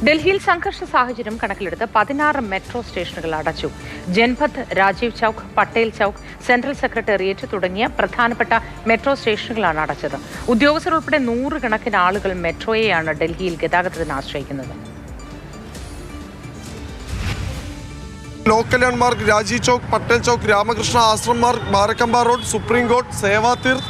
ഡൽഹിയിൽ സംഘർഷ സാഹചര്യം കണക്കിലെടുത്ത് 16 മെട്രോ സ്റ്റേഷനുകൾ അടച്ചു. ജൻപഥ്, രാജീവ് ചൌക്ക്, പട്ടേൽ ചൌക്ക്, സെൻട്രൽ സെക്രട്ടേറിയറ്റ് തുടങ്ങിയ പ്രധാനപ്പെട്ട മെട്രോ സ്റ്റേഷനുകളാണ് അടച്ചത്. ഉദ്യോഗസ്ഥർ ഉൾപ്പെടെ 100 കണക്കിന് ആളുകൾ മെട്രോയെയാണ് ഡൽഹിയിൽ ഗതാഗതത്തിന് ആശ്രയിക്കുന്നത്. Local landmark Rajiv Chowk, Patel Chowk, Ramakrishna Ashram Marg, Barakhamba road, supreme court, Sewa Tirth,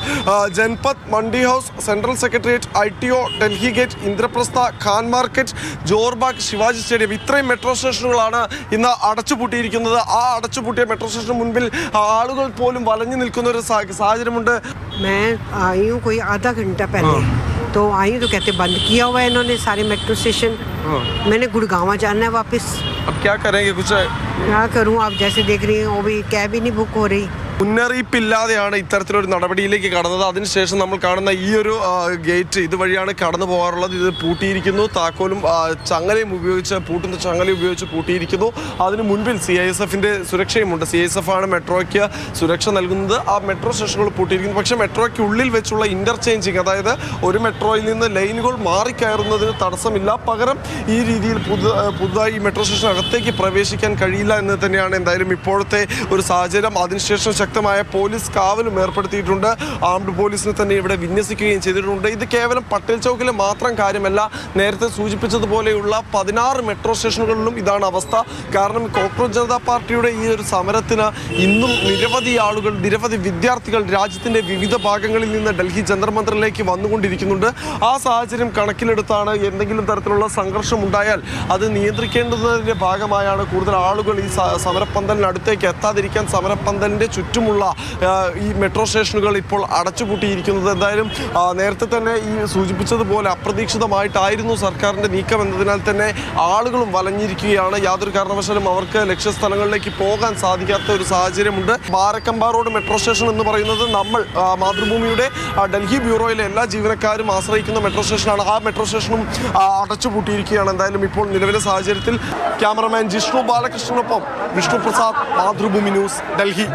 Janpath, Mandi house, central secretariat, ITO, Delhi gate, Indraprastha, Khan market, Jorbagh, Shivaji stadium ഇത്രയും മെട്രോ സ്റ്റേഷനുകളാണ് ഇന്ന് അടച്ചുപൂട്ടിയിരിക്കുന്നത്. ആ അടച്ചുപൂട്ടിയ മെട്രോ സ്റ്റേഷന് മുൻപിൽ ആളുകൾ പോലും വലഞ്ഞു നിൽക്കുന്ന ഒരു സാഹചര്യമുണ്ട്. मैं आई हूँ कोई आधा घंटा पहले, तो आई तो कहते बंद किया हुआ है इन्होंने सारे मेट्रो स्टेशन. मैंने गुड़गांव जाना है वापस. अब क्या करेंगे? कुछ क्या करूँ, आप जैसे देख रही हैं वो भी कैब ही नहीं बुक हो रही. മുന്നറിയിപ്പില്ലാതെയാണ് ഇത്തരത്തിലൊരു നടപടിയിലേക്ക് കടന്നത്. അതിനുശേഷം നമ്മൾ കാണുന്ന ഈ ഒരു ഗേറ്റ് ഇതുവഴിയാണ് കടന്നു പോകാറുള്ളത്. ഇത് പൂട്ടിയിരിക്കുന്നു. താക്കോലും ചങ്ങലയും ഉപയോഗിച്ച് പൂട്ടിയിരിക്കുന്നു. അതിന് മുൻപിൽ CISFന്റെ സുരക്ഷയുമുണ്ട്. CISF ആണ് മെട്രോയ്ക്ക് സുരക്ഷ നൽകുന്നത്. ആ മെട്രോ സ്റ്റേഷനുകൾ പൂട്ടിയിരിക്കുന്നു. പക്ഷേ മെട്രോയ്ക്ക് ഉള്ളിൽ വെച്ചുള്ള ഇന്റർചേഞ്ചിങ്, അതായത് ഒരു മെട്രോയിൽ നിന്ന് ലൈനുകൾ മാറിക്കയറുന്നതിന് തടസ്സമില്ല. പകരം ഈ രീതിയിൽ പുതുതായി ഈ മെട്രോ സ്റ്റേഷൻ അകത്തേക്ക് പ്രവേശിക്കാൻ കഴിയില്ല എന്ന് തന്നെയാണ് എന്തായാലും ഇപ്പോഴത്തെ ഒരു സാഹചര്യം. അതിനുശേഷം ശക്തമായ പോലീസ് കാവലും ഏർപ്പെടുത്തിയിട്ടുണ്ട്. ആംഡ് പോലീസിനെ തന്നെ ഇവിടെ വിന്യസിക്കുകയും ചെയ്തിട്ടുണ്ട്. ഇത് കേവലം പട്ടേൽ ചൗക്കിലെ മാത്രം കാര്യമല്ല. നേരത്തെ സൂചിപ്പിച്ചതുപോലെയുള്ള 16 മെട്രോ സ്റ്റേഷനുകളിലും ഇതാണ് അവസ്ഥ. കാരണം കോക്രോച്ച് ജനതാ പാർട്ടിയുടെ ഈ ഒരു സമരത്തിന് ഇന്നും നിരവധി ആളുകൾ, നിരവധി വിദ്യാർത്ഥികൾ രാജ്യത്തിൻ്റെ വിവിധ ഭാഗങ്ങളിൽ നിന്ന് ഡൽഹി ജന്തർ മന്ദിറിലേക്ക് വന്നുകൊണ്ടിരിക്കുന്നുണ്ട്. ആ സാഹചര്യം കണക്കിലെടുത്താണ് എന്തെങ്കിലും തരത്തിലുള്ള സംഘർഷം ഉണ്ടായാൽ അത് നിയന്ത്രിക്കേണ്ടതിൻ്റെ ഭാഗമായാണ് കൂടുതൽ ആളുകൾ ഈ സമരപ്പന്തലിനടുത്തേക്ക് എത്താതിരിക്കാൻ സമരപ്പന്തലിൻ്റെ ചുറ്റുമുള്ള ഈ മെട്രോ സ്റ്റേഷനുകൾ ഇപ്പോൾ അടച്ചുപൂട്ടിയിരിക്കുന്നത്. എന്തായാലും നേരത്തെ തന്നെ ഈ സൂചിപ്പിച്ചതുപോലെ അപ്രതീക്ഷിതമായിട്ടായിരുന്നു സർക്കാരിൻ്റെ നീക്കം എന്നതിനാൽ തന്നെ ആളുകളും വലഞ്ഞിരിക്കുകയാണ്. യാതൊരു കാരണവശാലും അവർക്ക് ലക്ഷ്യസ്ഥലങ്ങളിലേക്ക് പോകാൻ സാധിക്കാത്ത ഒരു സാഹചര്യമുണ്ട്. ബാരക്കമ്പ റോഡ് മെട്രോ സ്റ്റേഷൻ എന്ന് പറയുന്നത് നമ്മൾ മാതൃഭൂമിയുടെ ഡൽഹി ബ്യൂറോയിലെ എല്ലാ ജീവനക്കാരും ആശ്രയിക്കുന്ന മെട്രോ സ്റ്റേഷനാണ്. ആ മെട്രോ സ്റ്റേഷനും അടച്ചുപൂട്ടിയിരിക്കുകയാണ്. എന്തായാലും ഇപ്പോൾ നിലവിലെ സാഹചര്യത്തിൽ ക്യാമറമാൻ ജിഷ്ണു ബാലകൃഷ്ണനൊപ്പം വിഷ്ണു പ്രസാദ്, മാതൃഭൂമി ന്യൂസ്, ഡൽഹി.